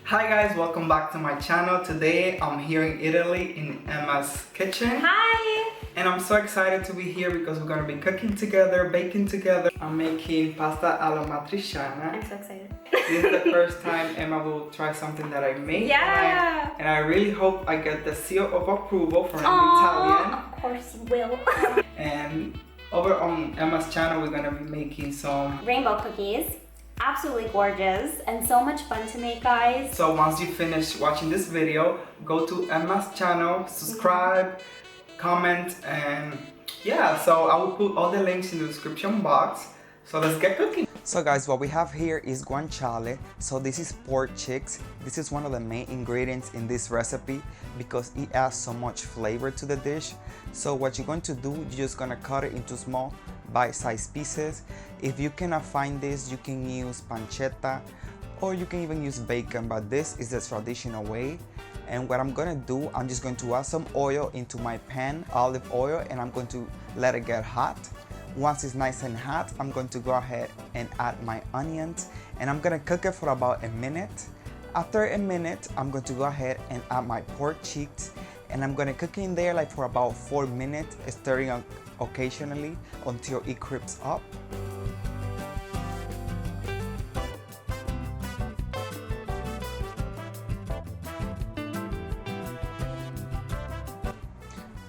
Hi guys, welcome back to my channel. Today I'm here in Italy in Emma's kitchen. Hi! And I'm so excited to be here because we're gonna be cooking together, baking together. I'm making pasta alla matriciana. I'm so excited. This is the first time Emma will try something that I made. Yeah! And I really hope I get the seal of approval from an Italian. Of course you will. And over on Emma's channel, we're gonna be making some rainbow cookies. Absolutely gorgeous and so much fun to make, guys. So once you finish watching this video, go to Emma's channel, subscribe, comment, and yeah, so I will put all the links in the description box. So let's get cooking. So guys, what we have here is guanciale. So this is pork chicks. This is one of the main ingredients in this recipe because it adds so much flavor to the dish. So what you're going to do, you're just gonna cut it into small bite-sized pieces. If you cannot find this, you can use pancetta or you can even use bacon, but this is the traditional way. And what I'm gonna do, I'm just going to add some oil into my pan, olive oil, and I'm going to let it get hot. Once it's nice and hot, I'm going to go ahead and add my onions and I'm gonna cook it for about a minute. After a minute, I'm going to go ahead and add my pork cheeks and I'm gonna cook in there like for about 4 minutes, stirring occasionally until it crisps up.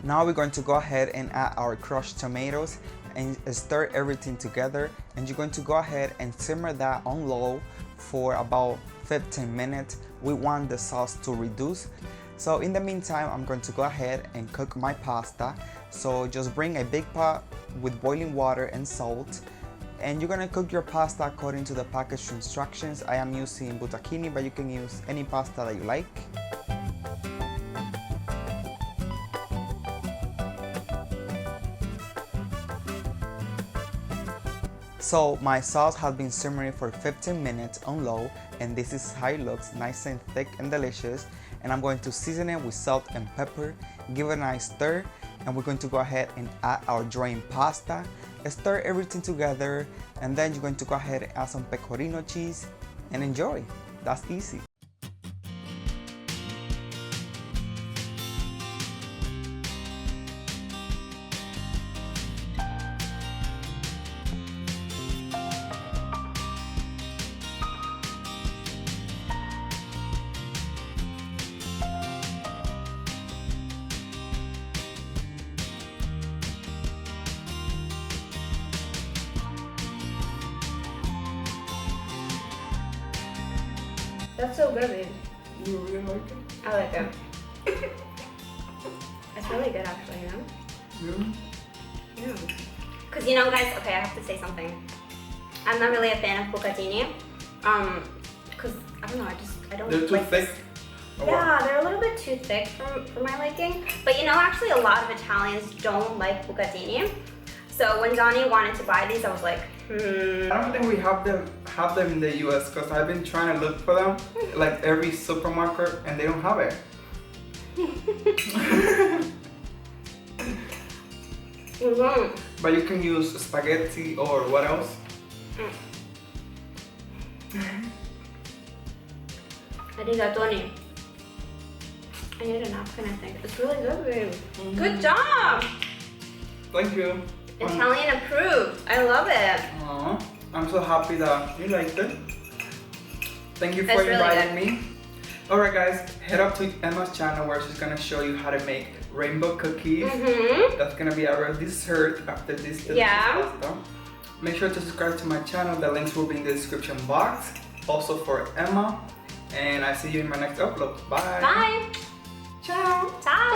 Now we're going to go ahead and add our crushed tomatoes and stir everything together, and you're going to go ahead and simmer that on low for about 15 minutes. We want the sauce to reduce. So in the meantime, I'm going to go ahead and cook my pasta. So just bring a big pot with boiling water and salt, and you're gonna cook your pasta according to the package instructions. I am using Bucatini, but you can use any pasta that you like. So my sauce has been simmering for 15 minutes on low, and this is how it looks, nice and thick and delicious. And I'm going to season it with salt and pepper, give it a nice stir, and we're going to go ahead and add our drained pasta, stir everything together, and then you're going to go ahead and add some pecorino cheese and enjoy. That's easy. That's so good, babe. You really like it? I like it. It's really good, actually, you know? Yeah. Because, you know, guys, okay, I have to say something. I'm not really a fan of Bucatini. Because, I don't know, I don't They're too like thick? This. Yeah, they're a little bit too thick for my liking. But, you know, actually, a lot of Italians don't like Bucatini. So when Donnie wanted to buy these, I was like, I don't think we have them in the US because I've been trying to look for them like every supermarket and they don't have it. But you can use spaghetti or what else? Arigatoni. I need a napkin, I think. It's really good, babe. Good job! Thank you. Italian approved. I love it. Aww, I'm so happy that you liked it. Thank you for It's really inviting me. Alright guys, head up to Emma's channel where she's gonna show you how to make rainbow cookies. That's gonna be our dessert after this delicious pasta. Make sure to subscribe to my channel. The links will be in the description box. Also for Emma. And I see you in my next upload. Bye. Bye. Ciao. Ciao.